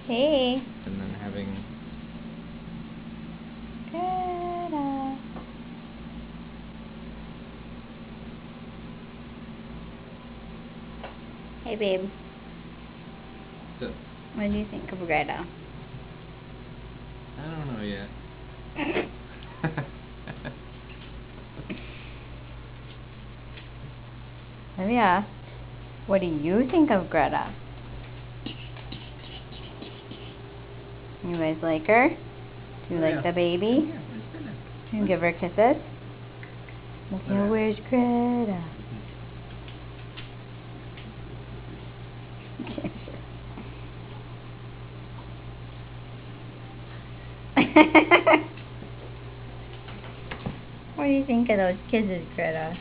Hey. And then having... Greta. Hey, babe. So, What do you think of Greta? I don't know yet. Let me ask, what do you think of Greta? You guys like her? Do you like the baby? Yeah, it's good. Can you give her kisses? Look here, where's Greta? What do you think of those kisses, Greta?